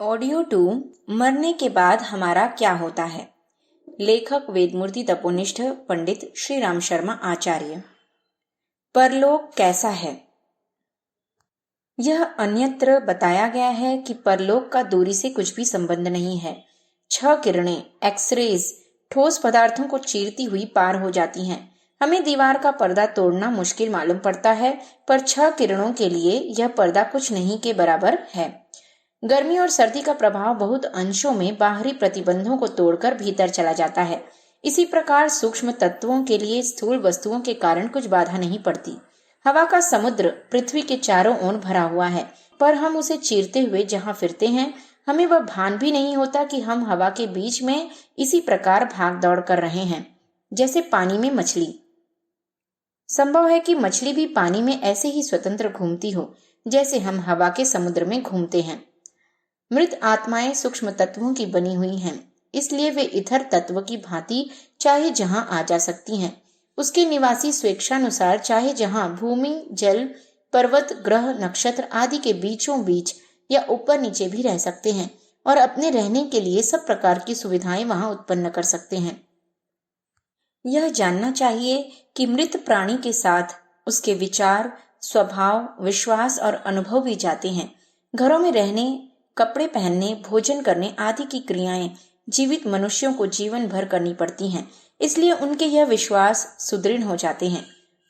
Audio 2 मरने के बाद हमारा क्या होता है। लेखक वेदमूर्ति तपोनिष्ठ पंडित श्री राम शर्मा आचार्य। परलोक कैसा है? यह अन्यत्र बताया गया है कि परलोक का दूरी से कुछ भी संबंध नहीं है। 6 किरणें एक्सरेज ठोस पदार्थों को चीरती हुई पार हो जाती हैं। हमें दीवार का पर्दा तोड़ना मुश्किल मालूम पड़ता है, पर 6 किरणों के लिए यह पर्दा कुछ नहीं के बराबर है। गर्मी और सर्दी का प्रभाव बहुत अंशों में बाहरी प्रतिबंधों को तोड़कर भीतर चला जाता है। इसी प्रकार सूक्ष्म तत्वों के लिए स्थूल वस्तुओं के कारण कुछ बाधा नहीं पड़ती। हवा का समुद्र पृथ्वी के चारों ओर भरा हुआ है, पर हम उसे चीरते हुए जहाँ फिरते हैं, हमें वह भान भी नहीं होता कि हम हवा के बीच में इसी प्रकार भाग दौड़ कर रहे हैं जैसे पानी में मछली। संभव है कि मछली भी पानी में ऐसे ही स्वतंत्र घूमती हो जैसे हम हवा के समुद्र में घूमते हैं। मृत आत्माएं सूक्ष्म तत्वों की बनी हुई हैं, इसलिए वे इथर तत्व की भांति चाहे जहां आ जा सकती हैं। उसके निवासी स्वेच्छानुसार चाहे जहां भूमि, जल, पर्वत, ग्रह, नक्षत्र आदि के बीचों बीच या ऊपर नीचे भी रह सकते हैं और अपने रहने के लिए सब प्रकार की सुविधाएं वहां उत्पन्न कर सकते हैं। यह जानना चाहिए कि मृत प्राणी के साथ उसके विचार, स्वभाव, विश्वास और अनुभव भी जाते हैं। घरों में रहने, कपड़े पहनने, भोजन करने आदि की क्रियाएं जीवित मनुष्यों को जीवन भर करनी पड़ती हैं, इसलिए उनके यह विश्वास सुदृढ़ हो जाते हैं।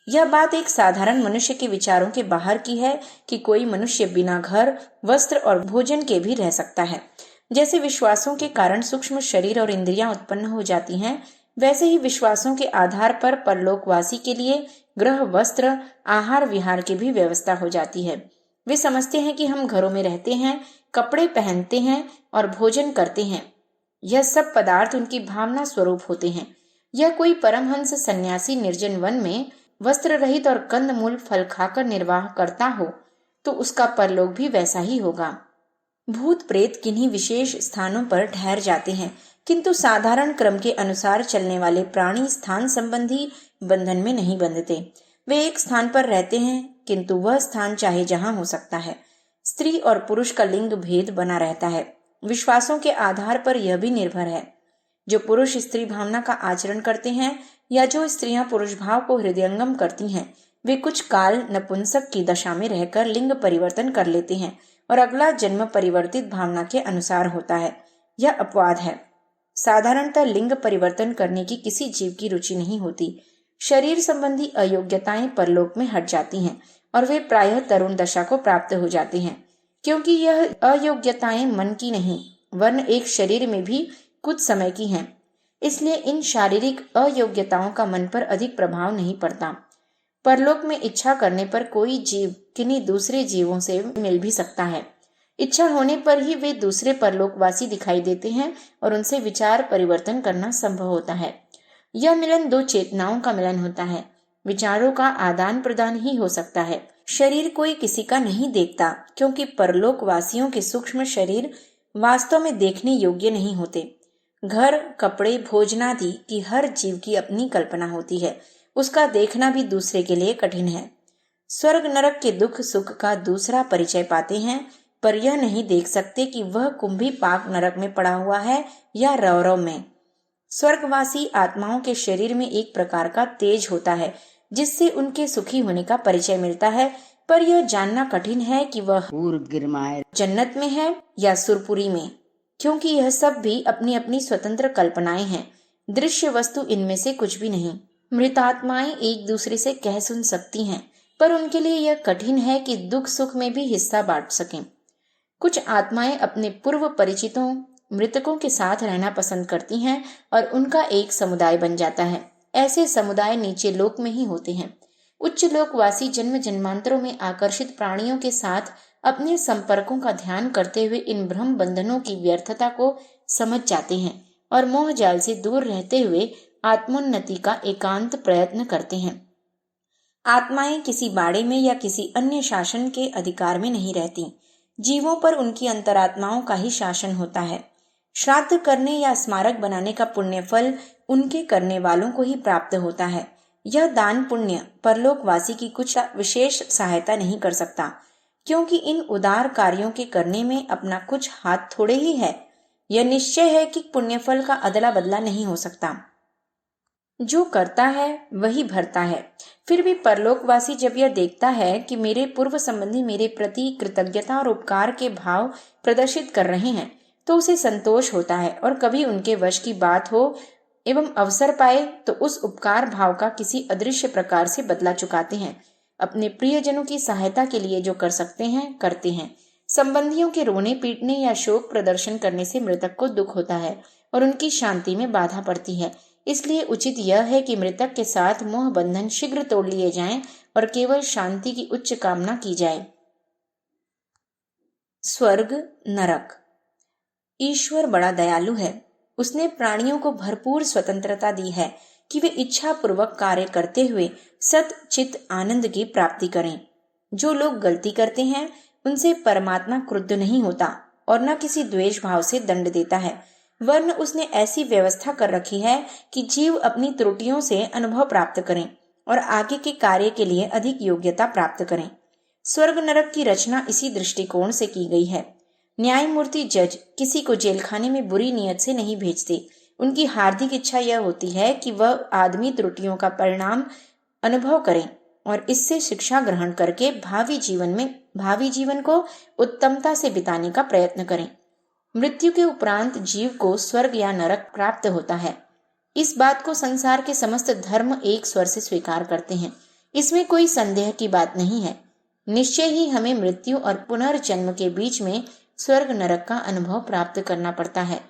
यह बात एक साधारण मनुष्य के विचारों के बाहर की है कि कोई मनुष्य बिना घर, वस्त्र और भोजन के भी रह सकता है। जैसे विश्वासों के कारण सूक्ष्म शरीर और इंद्रियां उत्पन्न हो जाती हैं, वैसे ही विश्वासों के आधार पर परलोकवासी के लिए गृह, वस्त्र, आहार विहार की भी व्यवस्था हो जाती है। वे समझते हैं कि हम घरों में रहते हैं, कपड़े पहनते हैं और भोजन करते हैं। यह सब पदार्थ उनकी भावना स्वरूप होते हैं। यह कोई परमहंस सन्यासी निर्जन वन में वस्त्र रहित और कंदमूल फल खाकर निर्वाह करता हो तो उसका परलोक भी वैसा ही होगा। भूत प्रेत किन्हीं विशेष स्थानों पर ठहर जाते हैं, किंतु साधारण क्रम के अनुसार चलने वाले प्राणी स्थान संबंधी बंधन में नहीं बंधते। वे एक स्थान पर रहते हैं, किंतु वह स्थान चाहे जहां हो सकता है। स्त्री और पुरुष का लिंग भेद बना रहता है। विश्वासों के आधार पर यह भी निर्भर है। जो पुरुष स्त्री भावना का आचरण करते हैं या जो स्त्रियां पुरुष भाव को हृदयंगम करती हैं, वे कुछ काल नपुंसक की दशा में रहकर लिंग परिवर्तन कर लेते हैं और अगला जन्म परिवर्तित भावना के अनुसार होता है। यह अपवाद है। साधारणतः लिंग परिवर्तन करने की किसी जीव की रुचि नहीं होती। शरीर संबंधी अयोग्यताएं परलोक में हट जाती हैं और वे प्रायः तरुण दशा को प्राप्त हो जाते हैं, क्योंकि यह अयोग्यताएं मन की नहीं वरन एक शरीर में भी कुछ समय की हैं। इसलिए इन शारीरिक अयोग्यताओं का मन पर अधिक प्रभाव नहीं पड़ता। परलोक में इच्छा करने पर कोई जीव किन्हीं दूसरे जीवों से मिल भी सकता है। इच्छा होने पर ही वे दूसरे परलोकवासी दिखाई देते हैं और उनसे विचार परिवर्तन करना संभव होता है। यह मिलन दो चेतनाओं का मिलन होता है। विचारों का आदान प्रदान ही हो सकता है। शरीर कोई किसी का नहीं देखता, क्योंकि परलोक वासियों के सूक्ष्म शरीर वास्तव में देखने योग्य नहीं होते। घर, कपड़े, भोजनादि की हर जीव की अपनी कल्पना होती है। उसका देखना भी दूसरे के लिए कठिन है। स्वर्ग नरक के दुख सुख का दूसरा परिचय पाते हैं, पर यह नहीं देख सकते कि वह कुंभी पाक नरक में पड़ा हुआ है या रौरव में। स्वर्गवासी आत्माओं के शरीर में एक प्रकार का तेज होता है जिससे उनके सुखी होने का परिचय मिलता है, पर यह जानना कठिन है कि वह जन्नत में है या सुरपुरी में, क्योंकि यह सब भी अपनी अपनी स्वतंत्र कल्पनाएं हैं। दृश्य वस्तु इनमें से कुछ भी नहीं। मृतात्माएं एक दूसरे से कह सुन सकती हैं, पर उनके लिए यह कठिन है कि दुख सुख में भी हिस्सा बांट सकें। कुछ आत्माएं अपने पूर्व परिचितों मृतकों के साथ रहना पसंद करती हैं और उनका एक समुदाय बन जाता है। ऐसे समुदाय नीचे लोक में ही होते हैं। उच्च लोकवासी जन्म जन्मांतरों में आकर्षित प्राणियों के साथ अपने संपर्कों का ध्यान करते हुए इन भ्रम बंधनों की व्यर्थता को समझ जाते हैं और मोह जाल से दूर रहते हुए आत्मोन्नति का एकांत प्रयत्न करते हैं। आत्माएं किसी बाड़े में या किसी अन्य शासन के अधिकार में नहीं रहती। जीवों पर उनकी अंतरात्माओं का ही शासन होता है। श्राद्ध करने या स्मारक बनाने का पुण्य फल उनके करने वालों को ही प्राप्त होता है। यह दान पुण्य परलोकवासी की कुछ विशेष सहायता नहीं कर सकता, क्योंकि इन उदार कार्यों के करने में अपना कुछ हाथ थोड़े ही है। यह निश्चय है कि पुण्यफल का अदला बदला नहीं हो सकता। जो करता है वही भरता है। फिर भी परलोकवासी जब यह देखता है कि मेरे पूर्व संबंधी मेरे प्रति कृतज्ञता और उपकार के भाव प्रदर्शित कर रहे हैं, तो उसे संतोष होता है, और कभी उनके वश की बात हो एवं अवसर पाए तो उस उपकार भाव का किसी अदृश्य प्रकार से बदला चुकाते हैं। अपने प्रियजनों की सहायता के लिए जो कर सकते हैं करते हैं। संबंधियों के रोने पीटने या शोक प्रदर्शन करने से मृतक को दुख होता है और उनकी शांति में बाधा पड़ती है। इसलिए उचित यह है कि मृतक के साथ मोह बंधन शीघ्र तोड़ लिए जाएं और केवल शांति की उच्च कामना की जाए। स्वर्ग नरक। ईश्वर बड़ा दयालु है। उसने प्राणियों को भरपूर स्वतंत्रता दी है कि वे इच्छा पूर्वक कार्य करते हुए सत चित आनंद की प्राप्ति करें। जो लोग गलती करते हैं उनसे परमात्मा क्रुद्ध नहीं होता और न किसी द्वेष भाव से दंड देता है, वरन उसने ऐसी व्यवस्था कर रखी है कि जीव अपनी त्रुटियों से अनुभव प्राप्त करें और आगे के कार्य के लिए अधिक योग्यता प्राप्त करें। स्वर्ग नरक की रचना इसी दृष्टिकोण से की गई है। न्यायमूर्ति जज किसी को जेल खाने में बुरी नीयत से नहीं भेजते। उनकी हार्दिक इच्छा यह होती है कि वह आदमी त्रुटियों का परिणाम अनुभव करें और इससे शिक्षा ग्रहण करके भावी जीवन को उत्तमता से बिताने का प्रयत्न करें। मृत्यु के उपरांत जीव को स्वर्ग या नरक प्राप्त होता है। इस बात को संसार के समस्त धर्म एक स्वर से स्वीकार करते हैं। इसमें कोई संदेह की बात नहीं है। निश्चय ही हमें मृत्यु और पुनर्जन्म के बीच में स्वर्ग नरक का अनुभव प्राप्त करना पड़ता है।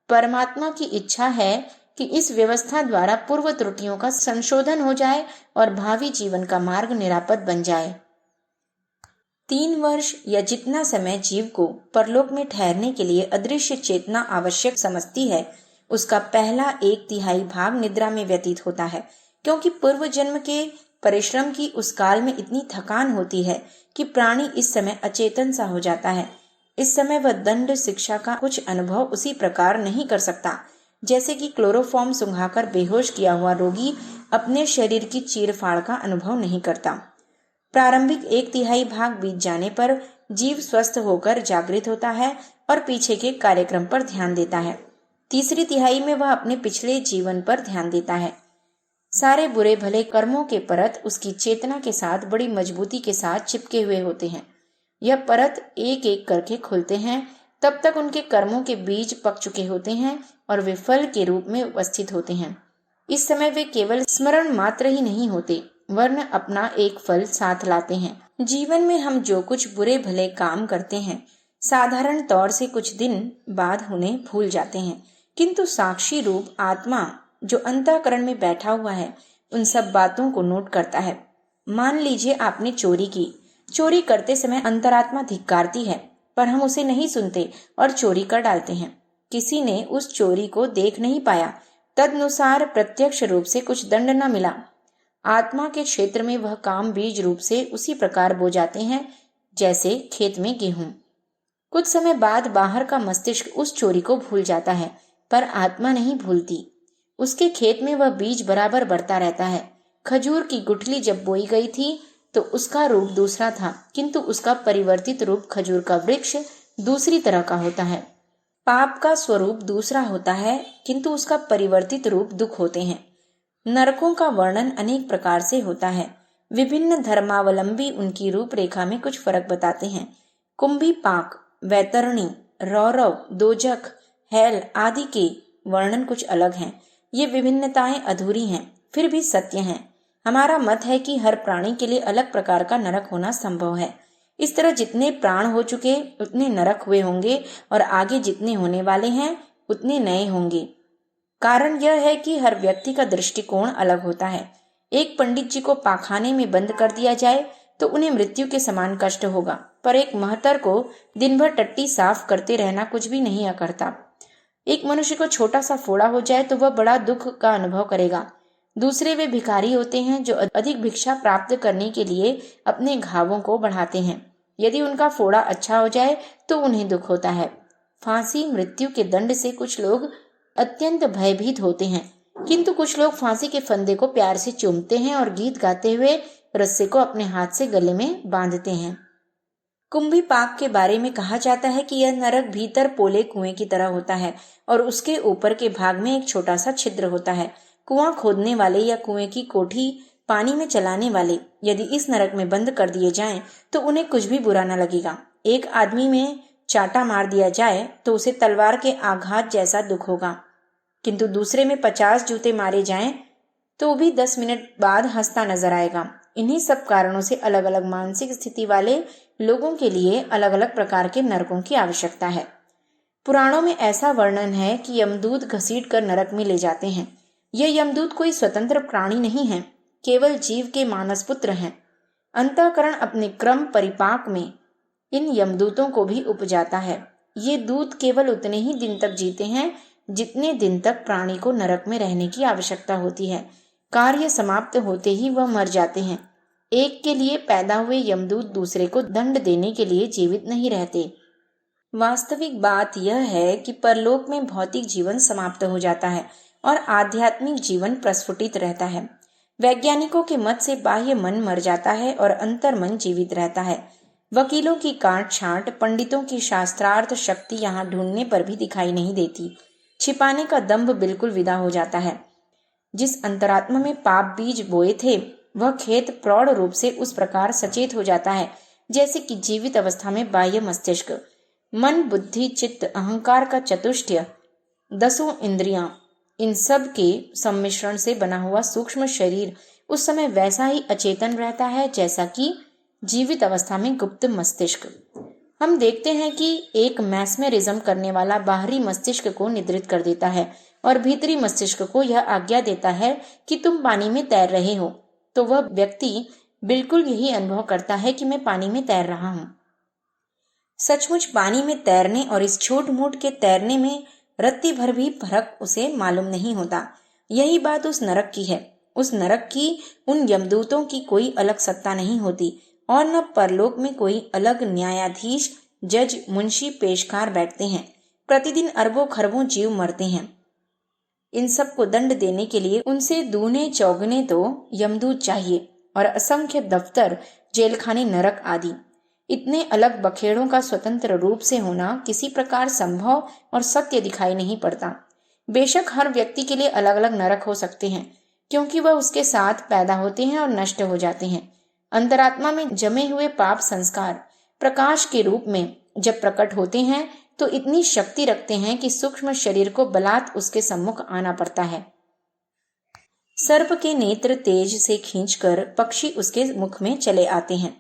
परमात्मा की इच्छा है कि इस व्यवस्था द्वारा पूर्व त्रुटियों का संशोधन हो जाए और भावी जीवन का मार्ग निरापद बन जाए। 3 वर्ष या जितना समय जीव को परलोक में ठहरने के लिए अदृश्य चेतना आवश्यक समझती है, उसका पहला 1/3 भाग निद्रा में व्यतीत होता है, क्योंकि पूर्व जन्म के परिश्रम की उस काल में इतनी थकान होती है कि प्राणी इस समय अचेतन सा हो जाता है। इस समय वह दंड शिक्षा का कुछ अनुभव उसी प्रकार नहीं कर सकता जैसे कि क्लोरोफॉर्म सुंघाकर बेहोश किया हुआ रोगी अपने शरीर की चीरफाड़ का अनुभव नहीं करता। प्रारंभिक 1/3 भाग बीत जाने पर जीव स्वस्थ होकर जागृत होता है और पीछे के कार्यक्रम पर ध्यान देता है। तीसरी तिहाई में वह अपने पिछले जीवन पर ध्यान देता है। सारे बुरे भले कर्मों के परत उसकी चेतना के साथ बड़ी मजबूती के साथ चिपके हुए होते हैं। यह परत एक एक करके खुलते हैं। तब तक उनके कर्मों के बीज पक चुके होते हैं और वे फल के रूप में उपस्थित होते हैं। इस समय वे केवल स्मरण मात्र ही नहीं होते, वरन अपना एक फल साथ लाते हैं। जीवन में हम जो कुछ बुरे भले काम करते हैं, साधारण तौर से कुछ दिन बाद उन्हें भूल जाते हैं, किंतु साक्षी रूप आत्मा जो अंतःकरण में बैठा हुआ है उन सब बातों को नोट करता है। मान लीजिए आपने चोरी की। चोरी करते समय अंतरात्मा धिक्कारती है, पर हम उसे नहीं सुनते और चोरी कर डालते हैं। किसी ने उस चोरी को देख नहीं पाया, तदनुसार प्रत्यक्ष रूप से कुछ दंड न मिला। आत्मा के क्षेत्र में वह काम बीज रूप से उसी प्रकार बो जाते हैं जैसे खेत में गेहूं। कुछ समय बाद बाहर का मस्तिष्क उस चोरी को भूल जाता है, पर आत्मा नहीं भूलती। उसके खेत में वह बीज बराबर बढ़ता रहता है। खजूर की गुठली जब बोई गई थी तो उसका रूप दूसरा था, किंतु उसका परिवर्तित रूप खजूर का वृक्ष दूसरी तरह का होता है। पाप का स्वरूप दूसरा होता है, किंतु उसका परिवर्तित रूप दुख होते हैं। नरकों का वर्णन अनेक प्रकार से होता है। विभिन्न धर्मावलंबी उनकी रूपरेखा में कुछ फर्क बताते हैं। कुंभी पाक, वैतरणी, रौरव, दोजख, हेल आदि के वर्णन कुछ अलग हैं। ये विभिन्नताएं अधूरी हैं, फिर भी सत्य हैं। हमारा मत है कि हर प्राणी के लिए अलग प्रकार का नरक होना संभव है। इस तरह जितने प्राण हो चुके उतने नरक हुए होंगे और आगे जितने होने वाले हैं उतने नए होंगे। कारण यह है कि हर व्यक्ति का दृष्टिकोण अलग होता है। एक पंडित जी को पाखाने में बंद कर दिया जाए तो उन्हें मृत्यु के समान कष्ट होगा, पर एक महतर को दिन भर टट्टी साफ करते रहना कुछ भी नहीं करता। एक मनुष्य को छोटा सा फोड़ा हो जाए तो वह बड़ा दुख का अनुभव करेगा। दूसरे वे भिखारी होते हैं जो अधिक भिक्षा प्राप्त करने के लिए अपने घावों को बढ़ाते हैं। यदि उनका फोड़ा अच्छा हो जाए तो उन्हें दुख होता है। फांसी मृत्यु के दंड से कुछ लोग अत्यंत भयभीत होते हैं, किंतु कुछ लोग फांसी के फंदे को प्यार से चूमते हैं और गीत गाते हुए रस्से को अपने हाथ से गले में बांधते हैं। कुंभी पाक के बारे में कहा जाता है कि यह नरक भीतर पोले कुएं की तरह होता है और उसके ऊपर के भाग में एक छोटा सा छिद्र होता है। कुआं खोदने वाले या कुएं की कोठी पानी में चलाने वाले यदि इस नरक में बंद कर दिए जाएं तो उन्हें कुछ भी बुरा न लगेगा। एक आदमी में चाटा मार दिया जाए तो उसे तलवार के आघात जैसा दुख होगा, किंतु दूसरे में 50 जूते मारे जाएं तो भी 10 मिनट बाद हंसता नजर आएगा। इन्हीं सब कारणों से अलग अलग मानसिक स्थिति वाले लोगों के लिए अलग अलग प्रकार के नरकों की आवश्यकता है। पुराणों में ऐसा वर्णन है कि यमदूत घसीट कर नरक में ले जाते हैं। यह यमदूत कोई स्वतंत्र प्राणी नहीं है, केवल जीव के मानस पुत्र हैं। अंतःकरण अपने क्रम परिपाक में इन यमदूतों को भी उपजाता है। ये दूत केवल उतने ही दिन तक जीते हैं जितने दिन तक प्राणी को नरक में रहने की आवश्यकता होती है। कार्य समाप्त होते ही वह मर जाते हैं। एक के लिए पैदा हुए यमदूत दूसरे को दंड देने के लिए जीवित नहीं रहते। वास्तविक बात यह है कि परलोक में भौतिक जीवन समाप्त हो जाता है और आध्यात्मिक जीवन प्रस्फुटित रहता है। वैज्ञानिकों के मत से बाह्य मन मर जाता है और अंतर्मन जीवित रहता है। वकीलों की काट छांट, पंडितों की शास्त्रार्थ शक्ति यहाँ ढूंढने पर भी दिखाई नहीं देती। छिपाने का दंभ बिल्कुल विदा हो जाता है। जिस अंतरात्मा में पाप बीज बोए थे वह खेत प्रौढ़ रूप से उस प्रकार सचेत हो जाता है जैसे कि जीवित अवस्था में बाह्य मस्तिष्क, मन, बुद्धि, चित्त, अहंकार का चतुष्टय, 10 इंद्रियां, इन सब के सम्मिश्रण से बना हुआ सूक्ष्म शरीर उस समय वैसा ही अचेतन रहता है जैसा कि जीवित अवस्था में गुप्त मस्तिष्क। हम देखते हैं कि एक मैस्मेरिज्म करने वाला बाहरी मस्तिष्क को निद्रित कर देता है और भीतरी मस्तिष्क को यह आज्ञा देता है कि तुम पानी में तैर रहे हो, तो वह व्यक्ति बिल्कुल यही अनुभव करता है कि मैं पानी में तैर रहा हूँ। सचमुच पानी में तैरने और इस छोट मोट के तैरने में रत्ती भर भी फर्क उसे मालूम नहीं होता। यही बात उस नरक की है। उस नरक की उन यमदूतों की कोई अलग सत्ता नहीं होती और न परलोक में कोई अलग न्यायाधीश, जज, मुंशी, पेशकार बैठते हैं। प्रतिदिन अरबों खरबों जीव मरते हैं। इन सब को दंड देने के लिए उनसे दूने चौगने तो यमदूत चाहिए और असंख्य दफ्तर, जेलखाने, नरक आदि। इतने अलग बखेड़ों का स्वतंत्र रूप से होना किसी प्रकार संभव और सत्य दिखाई नहीं पड़ता। बेशक हर व्यक्ति के लिए अलग अलग नरक हो सकते हैं, क्योंकि वह उसके साथ पैदा होते हैं और नष्ट हो जाते हैं। अंतरात्मा में जमे हुए पाप संस्कार प्रकाश के रूप में जब प्रकट होते हैं तो इतनी शक्ति रखते हैं कि सूक्ष्म शरीर को बलात् उसके सम्मुख आना पड़ता है। सर्प के नेत्र तेज से खींचकर पक्षी उसके मुख में चले आते हैं।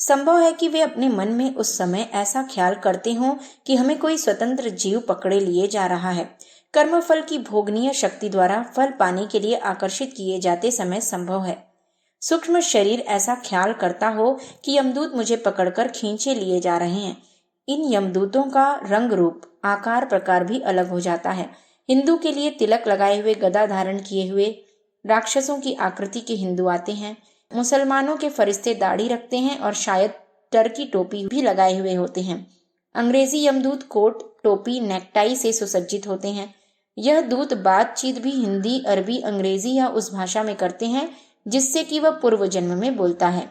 संभव है कि वे अपने मन में उस समय ऐसा ख्याल करते हों कि हमें कोई स्वतंत्र जीव पकड़े लिए जा रहा है। कर्मफल की भोगनीय शक्ति द्वारा फल पाने के लिए आकर्षित किए जाते समय संभव है सूक्ष्म शरीर ऐसा ख्याल करता हो कि यमदूत मुझे पकड़कर खींचे लिए जा रहे हैं। इन यमदूतों का रंग, रूप, आकार, प्रकार भी अलग हो जाता है। हिंदू के लिए तिलक लगाए हुए, गदा धारण किए हुए राक्षसों की आकृति के हिंदू आते हैं। मुसलमानों के फरिश्ते दाढ़ी रखते हैं और शायद टर्की टोपी भी लगाए हुए होते हैं। अंग्रेजी यमदूत कोट, टोपी, नेकटाई से सुसज्जित होते हैं। यह दूत बातचीत भी हिंदी, अरबी, अंग्रेजी या उस भाषा में करते हैं जिससे कि वह पूर्व जन्म में बोलता है।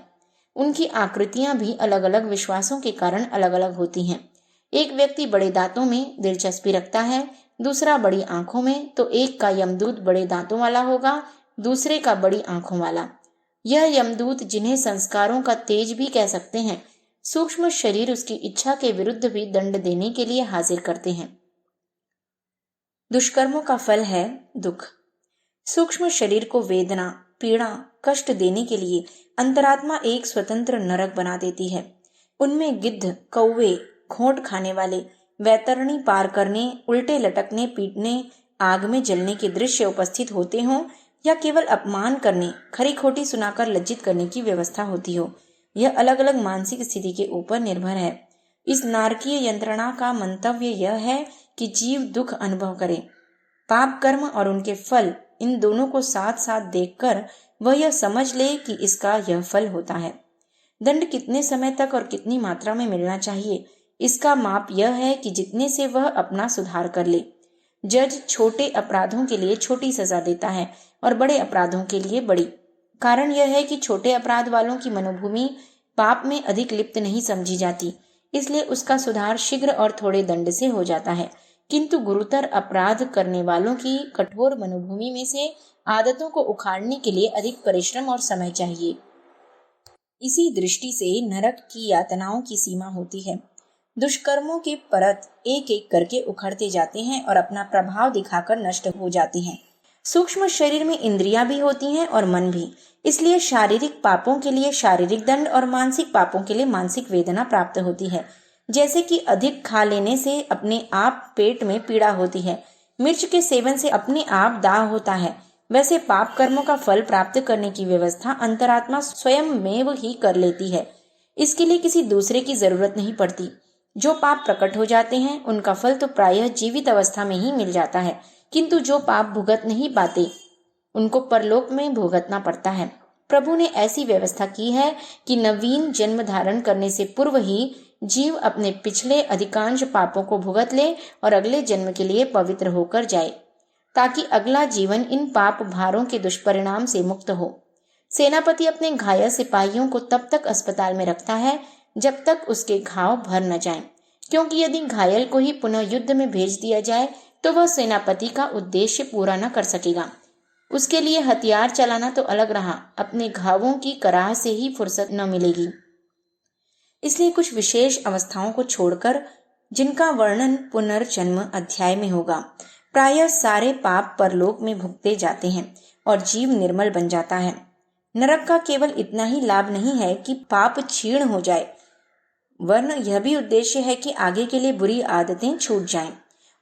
उनकी आकृतियां भी अलग अलग विश्वासों के कारण अलग अलग होती हैं। एक व्यक्ति बड़े दांतों में दिलचस्पी रखता है, दूसरा बड़ी आंखों में, तो एक का यमदूत बड़े दांतों वाला होगा, दूसरे का बड़ी आंखों वाला। यह यमदूत, जिन्हें संस्कारों का तेज भी कह सकते हैं, सूक्ष्म शरीर उसकी इच्छा के विरुद्ध भी दंड देने के लिए हाजिर करते हैं। दुष्कर्मों का फल है दुख। सूक्ष्म शरीर को वेदना, पीड़ा, कष्ट देने के लिए अंतरात्मा एक स्वतंत्र नरक बना देती है। उनमें गिद्ध, कौवे, खोट खाने वाले, वैतरणी पार करने, उल्टे लटकने, पीटने, आग में जलने के दृश्य उपस्थित होते हों या केवल अपमान करने, खरी खोटी सुनाकर लज्जित करने की व्यवस्था होती हो, यह अलग अलग मानसिक स्थिति के ऊपर निर्भर है। इस नारकीय यंत्रणा का मंतव्य यह है कि जीव दुख अनुभव करे। पाप कर्म और उनके फल, इन दोनों को साथ साथ देखकर वह यह समझ ले कि इसका यह फल होता है। दंड कितने समय तक और कितनी मात्रा में मिलना चाहिए, इसका माप यह है कि जितने से वह अपना सुधार कर ले। जज छोटे अपराधों के लिए छोटी सजा देता है और बड़े अपराधों के लिए बड़ी। कारण यह है कि छोटे अपराध वालों की मनोभूमि पाप में अधिक लिप्त नहीं समझी जाती, इसलिए उसका सुधार शीघ्र और थोड़े दंड से हो जाता है। किंतु गुरुतर अपराध करने वालों की कठोर मनोभूमि में से आदतों को उखाड़ने के लिए अधिक परिश्रम और समय चाहिए। इसी दृष्टि से नरक की यातनाओं की सीमा होती है। दुष्कर्मों के परत एक एक करके उखड़ते जाते हैं और अपना प्रभाव दिखाकर नष्ट हो जाते हैं। सूक्ष्म शरीर में इंद्रियां भी होती हैं और मन भी, इसलिए शारीरिक पापों के लिए शारीरिक दंड और मानसिक पापों के लिए मानसिक वेदना प्राप्त होती है। जैसे कि अधिक खा लेने से अपने आप पेट में पीड़ा होती है, मिर्च के सेवन से अपने आप दाह होता है, वैसे पाप कर्मों का फल प्राप्त करने की व्यवस्था अंतरात्मा स्वयं में ही कर लेती है। इसके लिए किसी दूसरे की जरूरत नहीं पड़ती। जो पाप प्रकट हो जाते हैं उनका फल तो प्रायः जीवित अवस्था में ही मिल जाता है, किंतु जो पाप भुगत नहीं पाते उनको परलोक में भुगतना पड़ता है। प्रभु ने ऐसी व्यवस्था की है कि नवीन जन्म धारण करने से पूर्व ही जीव अपने पिछले अधिकांश पापों को भुगत ले और अगले जन्म के लिए पवित्र होकर जाए, ताकि अगला जीवन इन पाप भारों के दुष्परिणाम से मुक्त हो। सेनापति अपने घायल सिपाहियों को तब तक अस्पताल में रखता है जब तक उसके घाव भर न जाएं, क्योंकि यदि घायल को ही पुनः युद्ध में भेज दिया जाए तो वह सेनापति का उद्देश्य पूरा न कर सकेगा। उसके लिए हथियार चलाना तो अलग रहा, अपने घावों की कराह से ही फुर्सत न मिलेगी। इसलिए कुछ विशेष अवस्थाओं को छोड़कर, जिनका वर्णन पुनर्जन्म अध्याय में होगा, प्रायः सारे पाप परलोक में भुगते जाते हैं और जीव निर्मल बन जाता है। नरक का केवल इतना ही लाभ नहीं है कि पाप क्षीण हो जाए, वरन यह भी उद्देश्य है कि आगे के लिए बुरी आदतें छूट जाएं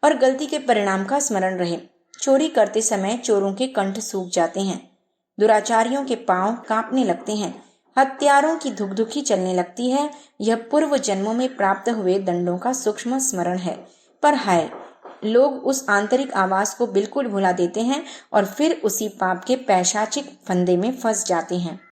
और गलती के परिणाम का स्मरण रहे। चोरी करते समय चोरों के कंठ सूख जाते हैं, दुराचारियों के पांव कांपने लगते हैं, हत्यारों की धुकधुकी चलने लगती है। यह पूर्व जन्मों में प्राप्त हुए दंडों का सूक्ष्म स्मरण है। पर हाय, लोग उस आंतरिक आवाज को बिल्कुल भुला देते हैं और फिर उसी पाप के पैशाचिक फंदे में फंस जाते हैं।